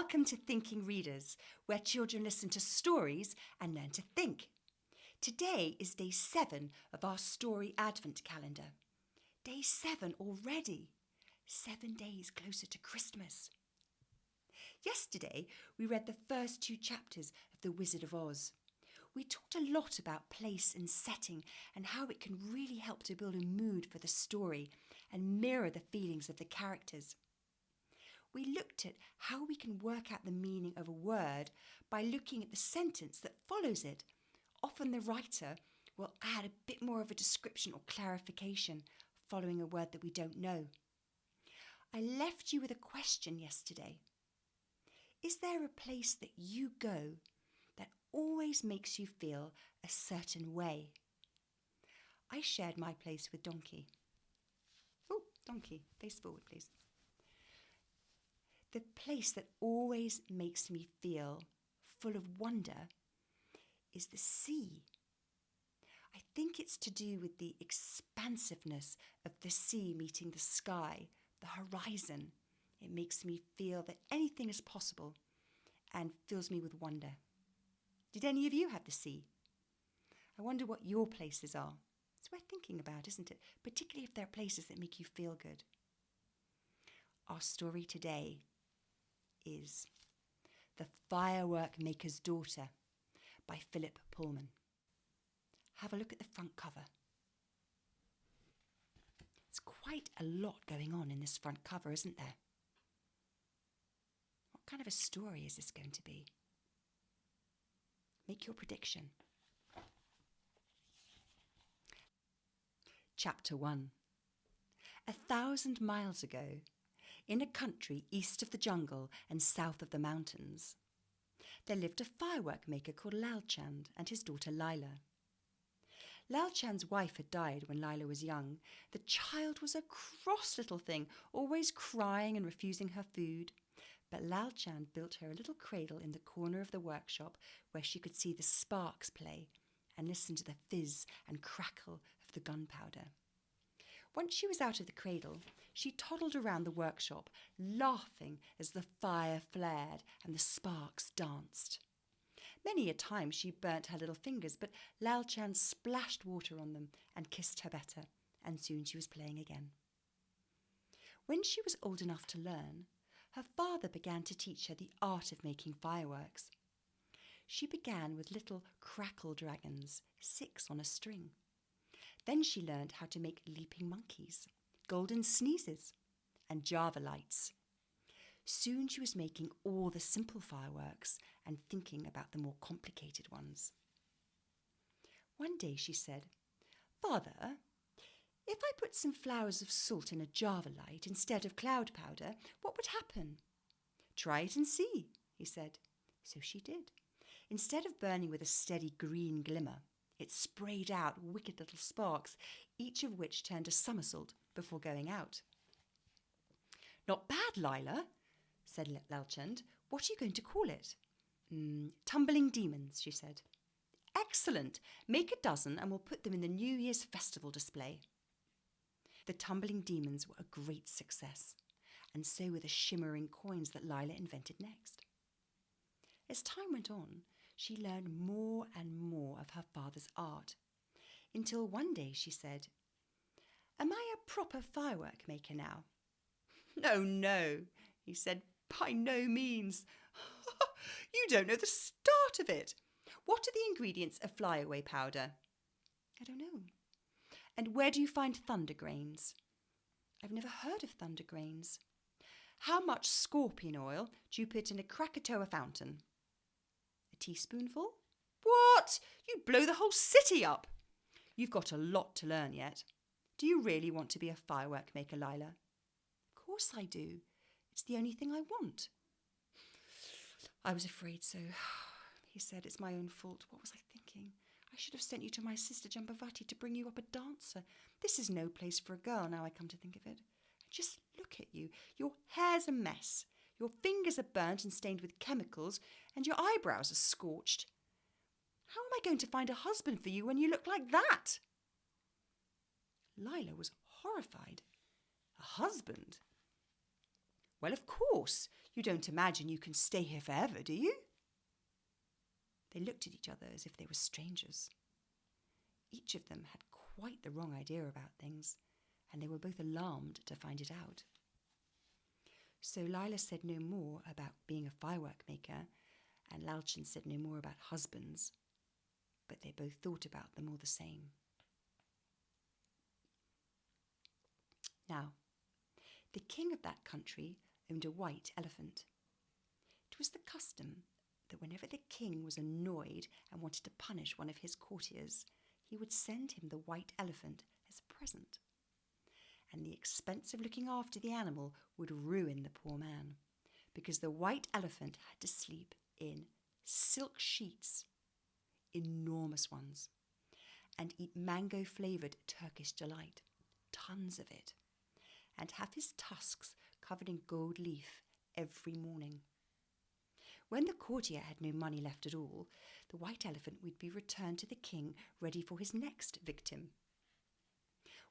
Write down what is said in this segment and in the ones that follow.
Welcome to Thinking Readers, where children listen to stories and learn to think. Today is day 7 of our story advent calendar. Day 7 already. 7 days closer to Christmas. Yesterday, we read the first 2 chapters of The Wizard of Oz. We talked a lot about place and setting and how it can really help to build a mood for the story and mirror the feelings of the characters. We looked at how we can work out the meaning of a word by looking at the sentence that follows it. Often the writer will add a bit more of a description or clarification following a word that we don't know. I left you with a question yesterday. Is there a place that you go that always makes you feel a certain way? I shared my place with Donkey. Oh, Donkey, face forward, please. The place that always makes me feel full of wonder is the sea. I think it's to do with the expansiveness of the sea meeting the sky, the horizon. It makes me feel that anything is possible and fills me with wonder. Did any of you have the sea? I wonder what your places are. It's worth thinking about, isn't it? Particularly if there are places that make you feel good. Our story today is The Firework-Maker's Daughter by Philip Pullman. Have a look at the front cover. It's quite a lot going on in this front cover, isn't there? What kind of a story is this going to be? Make your prediction. Chapter 1. 1,000 miles ago, in a country east of the jungle and south of the mountains, there lived a firework maker called Lalchand and his daughter Lila. Lalchand's wife had died when Lila was young. The child was a cross little thing, always crying and refusing her food. But Lalchand built her a little cradle in the corner of the workshop where she could see the sparks play and listen to the fizz and crackle of the gunpowder. Once she was out of the cradle, she toddled around the workshop, laughing as the fire flared and the sparks danced. Many a time she burnt her little fingers, but Lalchand splashed water on them and kissed her better, and soon she was playing again. When she was old enough to learn, her father began to teach her the art of making fireworks. She began with little crackle dragons, 6 on a string. Then she learned how to make leaping monkeys, golden sneezes, and Java lights. Soon she was making all the simple fireworks and thinking about the more complicated ones. One day she said, "Father, if I put some flowers of salt in a Java light instead of cloud powder, what would happen?" "Try it and see," he said. So she did. Instead of burning with a steady green glimmer, it sprayed out wicked little sparks, each of which turned a somersault before going out. "Not bad, Lila," said Lalchand. "What are you going to call it?" "Tumbling demons," she said. "Excellent. Make a dozen and we'll put them in the New Year's festival display." The tumbling demons were a great success, and so were the shimmering coins that Lila invented next. As time went on, she learned more and more of her father's art, until one day she said, "Am I a proper firework maker now?" "No, no," he said, "by no means. You don't know the start of it. What are the ingredients of flyaway powder?" "I don't know." "And where do you find thunder grains?" "I've never heard of thunder grains." "How much scorpion oil do you put in a Krakatoa fountain?" "A teaspoonful." "What? You'd blow the whole city up." "You've got a lot to learn yet. Do you really want to be a firework maker, Lila?" "Of course I do. It's the only thing I want." "I was afraid so," he said. "It's my own fault. What was I thinking? I should have sent you to my sister Jambavati to bring you up a dancer. This is no place for a girl, now I come to think of it. Just look at you. Your hair's a mess. Your fingers are burnt and stained with chemicals, and your eyebrows are scorched. How am I going to find a husband for you when you look like that?" Lila was horrified. A husband? Well, of course. You don't imagine you can stay here forever, do you? They looked at each other as if they were strangers. Each of them had quite the wrong idea about things, and they were both alarmed to find it out. So Lila said no more about being a firework maker, and Lalchand said no more about husbands, but they both thought about them all the same. Now, the king of that country owned a white elephant. It was the custom that whenever the king was annoyed and wanted to punish one of his courtiers, he would send him the white elephant as a present. And the expense of looking after the animal would ruin the poor man, because the white elephant had to sleep in silk sheets, enormous ones, and eat mango-flavoured Turkish delight, tons of it, and have his tusks covered in gold leaf every morning. When the courtier had no money left at all, the white elephant would be returned to the king ready for his next victim.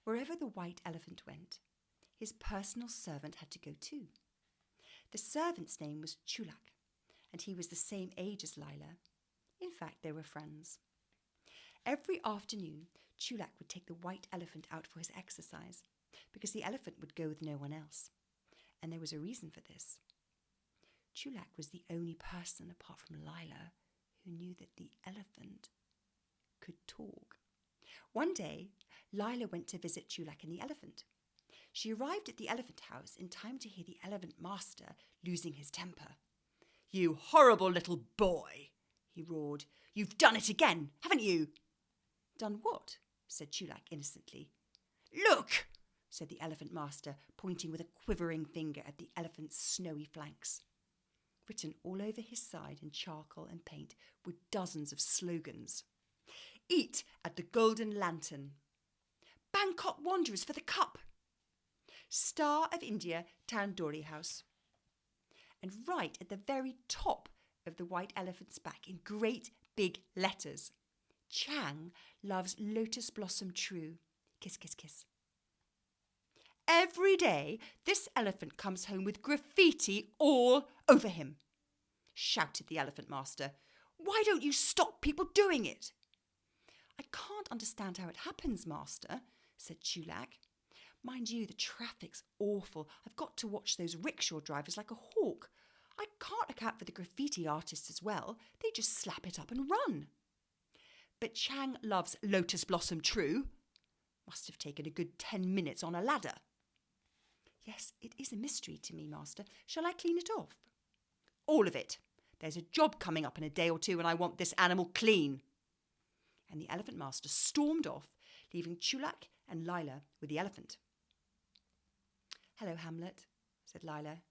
Wherever the white elephant went, his personal servant had to go too. The servant's name was Chulak, and he was the same age as Lila. In fact, they were friends. Every afternoon, Chulak would take the white elephant out for his exercise, because the elephant would go with no one else. And there was a reason for this. Chulak was the only person apart from Lila who knew that the elephant could talk. One day, Lila went to visit Chulak and the elephant. She arrived at the elephant house in time to hear the elephant master losing his temper. "You horrible little boy," he roared. "You've done it again, haven't you?" "Done what?" said Chulak innocently. "Look," said the elephant master, pointing with a quivering finger at the elephant's snowy flanks. Written all over his side in charcoal and paint were dozens of slogans. "Eat at the Golden Lantern," "Bangkok Wanderers for the Cup," "Star of India Tandoori House." And right at the very top of the white elephant's back, in great big letters, "Chang loves lotus blossom true. Kiss, kiss, kiss." "Every day this elephant comes home with graffiti all over him," shouted the elephant master. "Why don't you stop people doing it?" "I can't understand how it happens, master," said Chulak. "Mind you, the traffic's awful. I've got to watch those rickshaw drivers like a hawk. I can't look out for the graffiti artists as well. They just slap it up and run." "But Chang loves lotus blossom true. Must have taken a good 10 minutes on a ladder." "Yes, it is a mystery to me, master. Shall I clean it off?" "All of it. There's a job coming up in a day or two and I want this animal clean." And the elephant master stormed off, leaving Chulak and Lila with the elephant. "Hello, Hamlet," said Lila.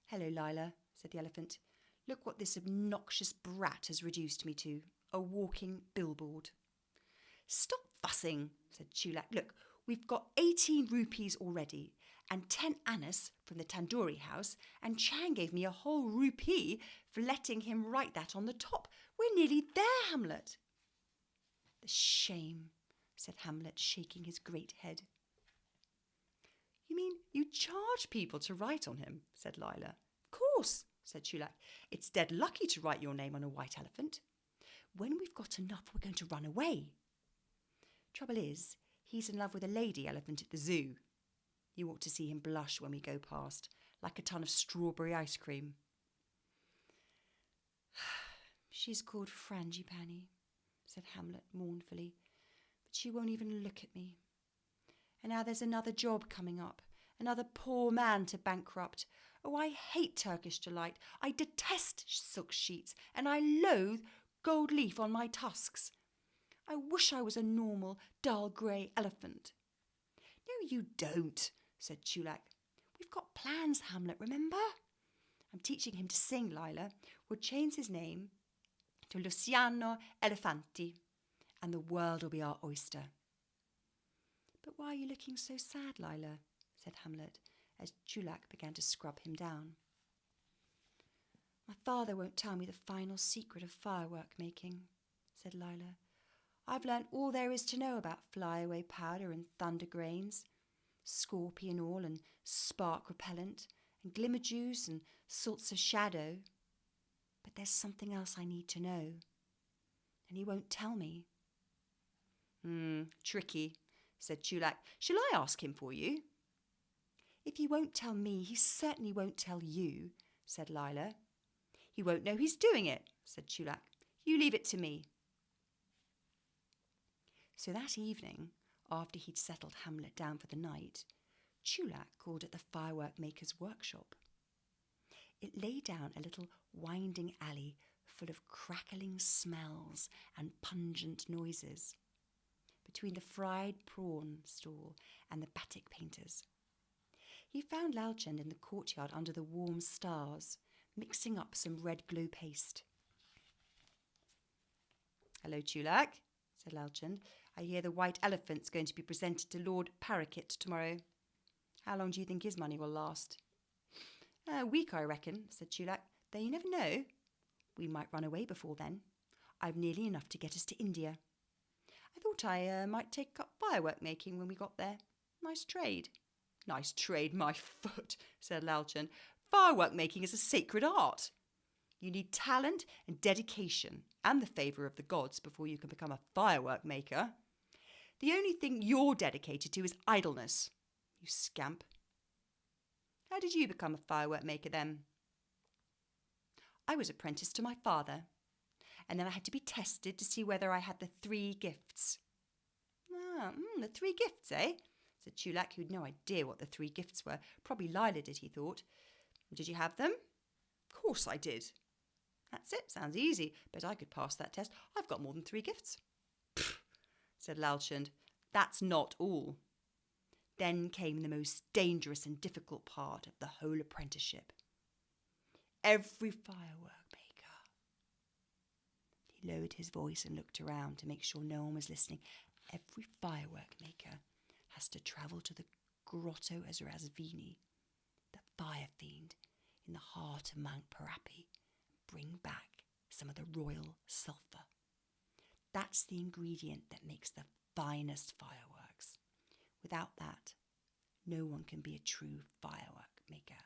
"Hello, Lila," said the elephant. "Look what this obnoxious brat has reduced me to, a walking billboard." "Stop fussing," said Chulak. "Look, we've got 18 rupees already, and 10 annas from the tandoori house, and Chang gave me a whole rupee for letting him write that on the top. We're nearly there, Hamlet." "The shame," said Hamlet, shaking his great head. "You mean you charge people to write on him?" said Lila. "Of course," said Chulak. "It's dead lucky to write your name on a white elephant. When we've got enough, we're going to run away. Trouble is, he's in love with a lady elephant at the zoo. You ought to see him blush when we go past, like a ton of strawberry ice cream." "She's called Frangipani," said Hamlet mournfully, "but she won't even look at me. And now there's another job coming up, another poor man to bankrupt. Oh, I hate Turkish delight. I detest silk sheets, and I loathe gold leaf on my tusks. I wish I was a normal, dull grey elephant." "No, you don't," said Chulak. "We've got plans, Hamlet, remember? I'm teaching him to sing, Lila. We'll change his name to Luciano Elefanti, and the world will be our oyster." "But why are you looking so sad, Lila?" said Hamlet, as Chulak began to scrub him down. "My father won't tell me the final secret of firework making," said Lila. "I've learnt all there is to know about flyaway powder and thunder grains, scorpion oil and spark repellent, and glimmer juice and salts of shadow. But there's something else I need to know, and he won't tell me." Tricky," said Chulak. "Shall I ask him for you?" "If he won't tell me, he certainly won't tell you," said Lila. "He won't know he's doing it," said Chulak. "You leave it to me." So that evening, after he'd settled Hamlet down for the night, Chulak called at the firework-maker's workshop. It lay down a little winding alley full of crackling smells and pungent noises, between the fried prawn stall and the batik painters. He found Lalchand in the courtyard under the warm stars, mixing up some red glow paste. "Hello, Chulak," said Lalchand. "I hear the white elephant's going to be presented to Lord Paraquet tomorrow. How long do you think his money will last?" "A week, I reckon," said Chulak. "Though you never know. We might run away before then. I've nearly enough to get us to India. I thought I might take up firework making when we got there. Nice trade." "Nice trade, my foot," said Lalchand. "Firework making is a sacred art. You need talent and dedication and the favour of the gods before you can become a firework maker. The only thing you're dedicated to is idleness, you scamp. How did you become a firework maker then?" "I was apprenticed to my father, and then I had to be tested to see whether I had the 3 gifts." The 3 gifts, eh?" said Chulak, who had no idea what the 3 gifts were. Probably Lila did, he thought. "Did you have them?" "Of course I did." "That's it. Sounds easy. Bet I could pass that test. I've got more than 3 gifts." "Pfft," said Lalchand. "That's not all. Then came the most dangerous and difficult part of the whole apprenticeship. Every firework maker," he lowered his voice and looked around to make sure no one was listening, "every firework maker has to travel to the Grotto Ezrazvini, the fire fiend in the heart of Mount Parapi, and bring back some of the royal sulphur. That's the ingredient that makes the finest fireworks. Without that, no one can be a true firework maker."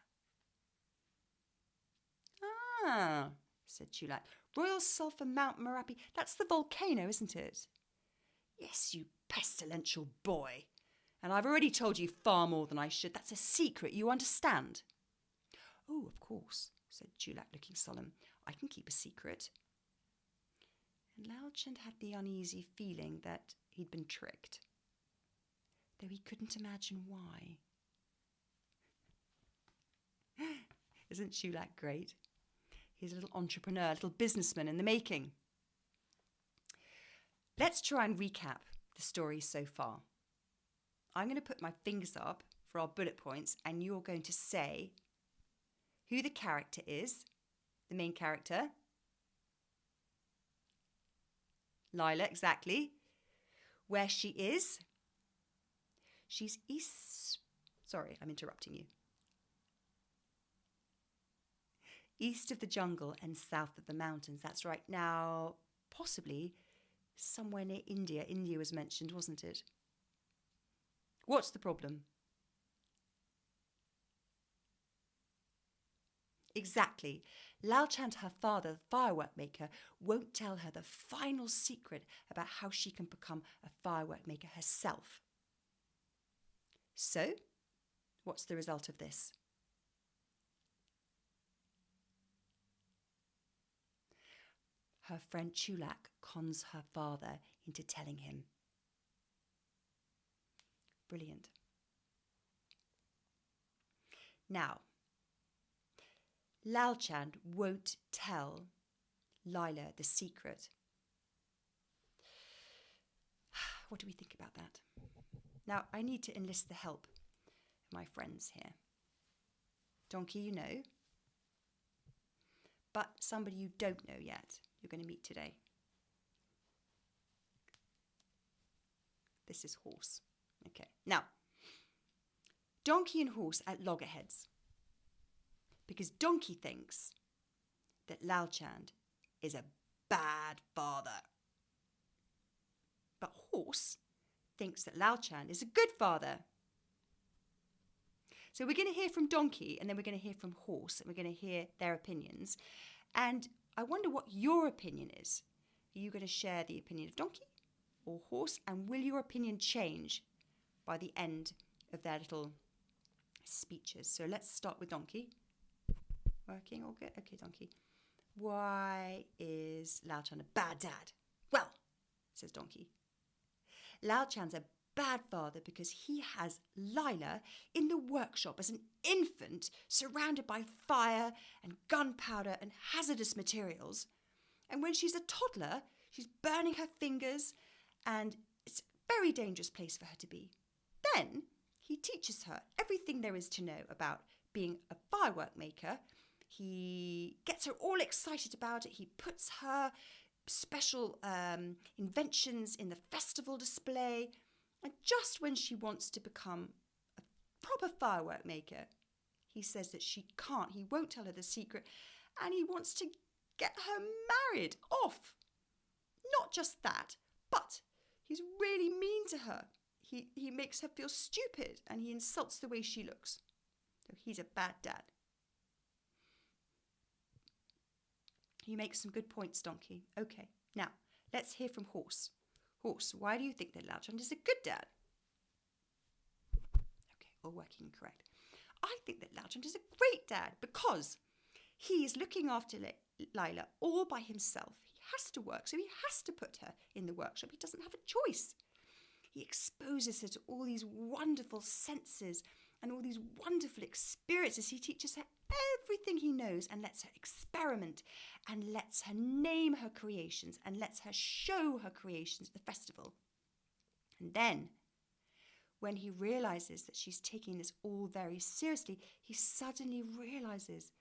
"Ah," said Chulak. "Royal sulphur Mount Merapi. That's the volcano, isn't it?" "Yes, you pestilential boy. And I've already told you far more than I should. That's a secret, you understand?" "Oh, of course," said Chulak, looking solemn. "I can keep a secret." And Lalchand had the uneasy feeling that he'd been tricked, though he couldn't imagine why. Isn't Chulak great? He's a little entrepreneur, a little businessman in the making. Let's try and recap the story so far. I'm going to put my fingers up for our bullet points, and you're going to say who the character is, the main character. Lila, exactly. Where she is. She's east... Sorry, I'm interrupting you. East of the jungle and south of the mountains. That's right. Now, possibly somewhere near India. India was mentioned, wasn't it? What's the problem? Exactly. Lalchand, her father, the firework maker, won't tell her the final secret about how she can become a firework maker herself. So, what's the result of this? Her friend Chulak cons her father into telling him. Brilliant. Now, Lalchand won't tell Lila the secret. What do we think about that? Now, I need to enlist the help of my friends here. Donkey, you know. But somebody you don't know yet, you're going to meet today. This is Horse. Okay. Now, Donkey and Horse at loggerheads. Because Donkey thinks that Lalchand is a bad father. But Horse thinks that Lalchand is a good father. So we're going to hear from donkey, and then we're going to hear from horse, and we're going to hear their opinions. And I wonder what your opinion is. Are you going to share the opinion of donkey or horse? And will your opinion change by the end of their little speeches? So let's start with donkey. Working all good? Okay, donkey. Why is Lalchand a bad dad? Well, says donkey, Lalchand's a bad father because he has Lila in the workshop as an infant, surrounded by fire and gunpowder and hazardous materials. And when she's a toddler, she's burning her fingers, and it's a very dangerous place for her to be. Then he teaches her everything there is to know about being a firework maker. He gets her all excited about it. He puts her special inventions in the festival display. And just when she wants to become a proper firework maker, he says that she can't. He won't tell her the secret. And he wants to get her married off. Not just that, but he's really mean to her. He makes her feel stupid, and he insults the way she looks. So he's a bad dad. You make some good points, donkey. Okay, now let's hear from horse. Horse, why do you think that Lalchand is a good dad? Okay, all working correct. I think that Lalchand is a great dad because he is looking after Lila all by himself. He has to work, so he has to put her in the workshop. He doesn't have a choice. He exposes her to all these wonderful senses and all these wonderful experiences. He teaches her everything he knows and lets her experiment and lets her name her creations and lets her show her creations at the festival. And then, when he realizes that she's taking this all very seriously, he suddenly realizes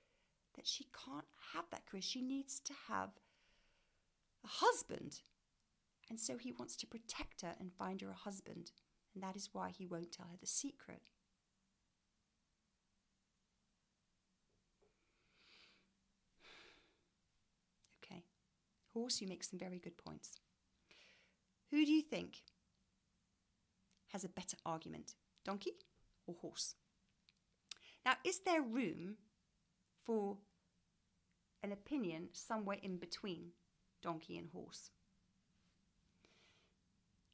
that she can't have that career. She needs to have a husband. And so he wants to protect her and find her a husband. And that is why he won't tell her the secret. Okay. Horse, you make some very good points. Who do you think has a better argument, donkey or horse? Now, is there room for an opinion somewhere in between donkey and horse?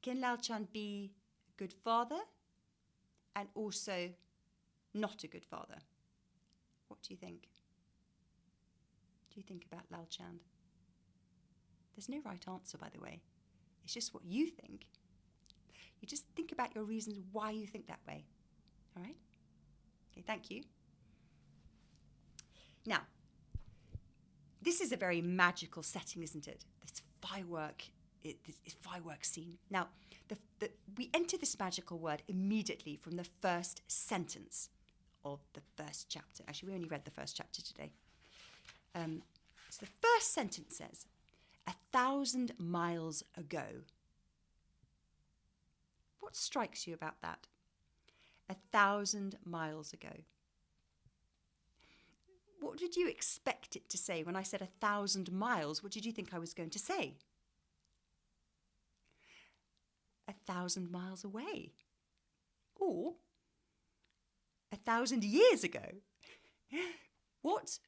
Can Lalchand be a good father and also not a good father? What do you think? Do you think about Lalchand? There's no right answer, by the way. It's just what you think. You just think about your reasons why you think that way. All right? Okay, thank you. Now, this is a very magical setting, isn't it? This firework scene. Now, we enter this magical word immediately from the first sentence of the first chapter. Actually, we only read the first chapter today. So the first sentence says, 1,000 miles ago. What strikes you about that? 1,000 miles ago. What did you expect it to say? When I said 1,000 miles, what did you think I was going to say? 1,000 miles away. Or 1,000 years ago. What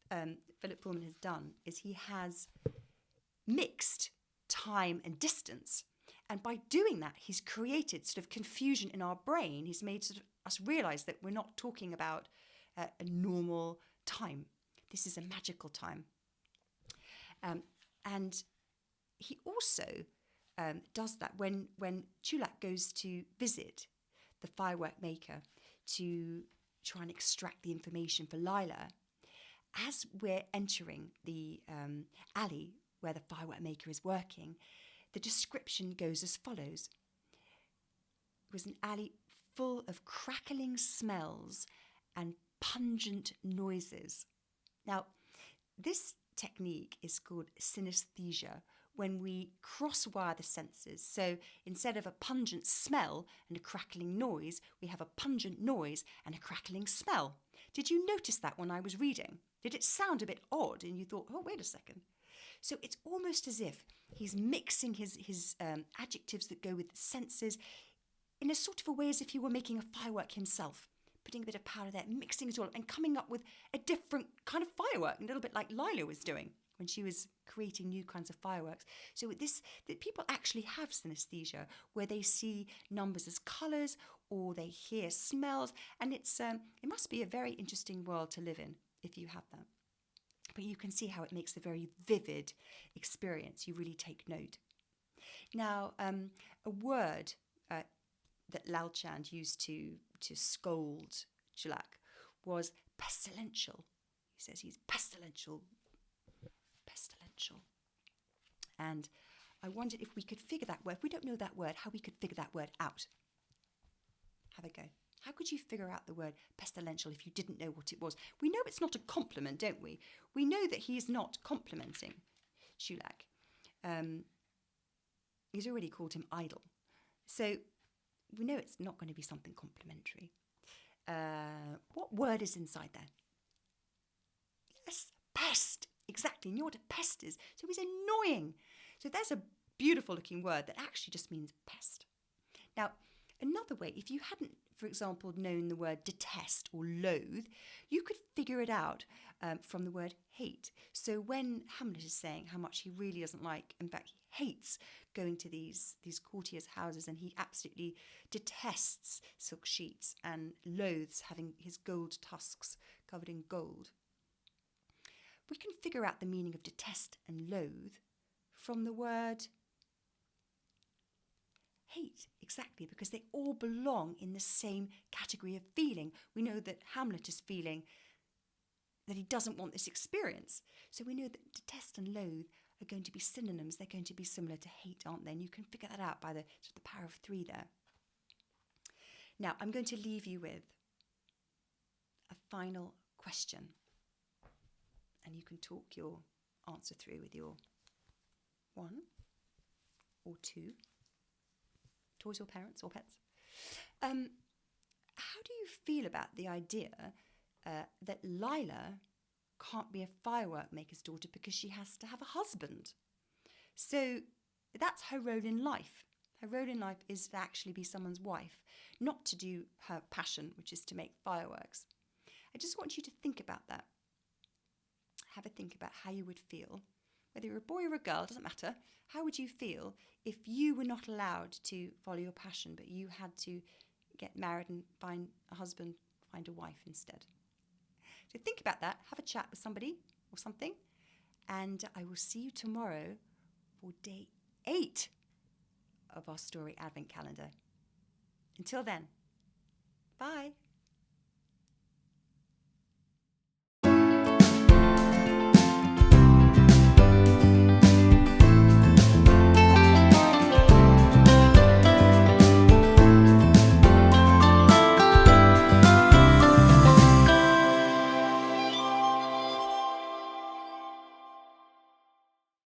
Philip Pullman has done is he has mixed time and distance. And by doing that, he's created sort of confusion in our brain. He's made sort of us realize that we're not talking about a normal time. This is a magical time. And he also does that when Chulak goes to visit the firework maker to try and extract the information for Lila. As we're entering the alley where the firework maker is working, the description goes as follows. It was an alley full of crackling smells and pungent noises. Now, this technique is called synesthesia, when we cross-wire the senses. So instead of a pungent smell and a crackling noise, we have a pungent noise and a crackling smell. Did you notice that when I was reading? Did it sound a bit odd and you thought, oh, wait a second? So it's almost as if he's mixing his adjectives that go with the senses in a sort of a way as if he were making a firework himself, putting a bit of powder there, mixing it all, and coming up with a different kind of firework, a little bit like Lila was doing when she was creating new kinds of fireworks. So that people actually have synesthesia, where they see numbers as colours or they hear smells, and it must be a very interesting world to live in if you have that. But you can see how it makes a very vivid experience. You really take note. Now, a word that Lalchand used to scold Chulak was pestilential. He says he's pestilential. And I wondered if we could figure that word. If we don't know that word, how we could figure that word out. Have a go. How could you figure out the word pestilential if you didn't know what it was? We know it's not a compliment, don't we? We know that he is not complimenting Chulak. He's already called him idle. So we know it's not going to be something complimentary. What word is inside there? Yes, pest. Exactly. And you know what a pest is. So he's annoying. So there's a beautiful looking word that actually just means pest. Now, another way, if you hadn't, for example, known the word detest or loathe, you could figure it out from the word hate. So when Hamlet is saying how much he really doesn't like, in fact, he hates going to these courtiers' houses, and he absolutely detests silk sheets and loathes having his gold tusks covered in gold. We can figure out the meaning of detest and loathe from the word hate, exactly, because they all belong in the same category of feeling. We know that Hamlet is feeling that he doesn't want this experience. So we know that detest and loathe are going to be synonyms. They're going to be similar to hate, aren't they? And you can figure that out by the power of three there. Now, I'm going to leave you with a final question. And you can talk your answer through with your one or two toys or parents or pets. How do you feel about the idea that Lila can't be a firework maker's daughter because she has to have a husband? So that's her role in life. Her role in life is to actually be someone's wife, not to do her passion, which is to make fireworks. I just want you to think about that. Have a think about how you would feel, whether you're a boy or a girl, doesn't matter. How would you feel if you were not allowed to follow your passion, but you had to get married and find a husband, find a wife instead? So think about that, have a chat with somebody or something, and I will see you tomorrow for day 8 of our Story Advent Calendar. Until then, bye.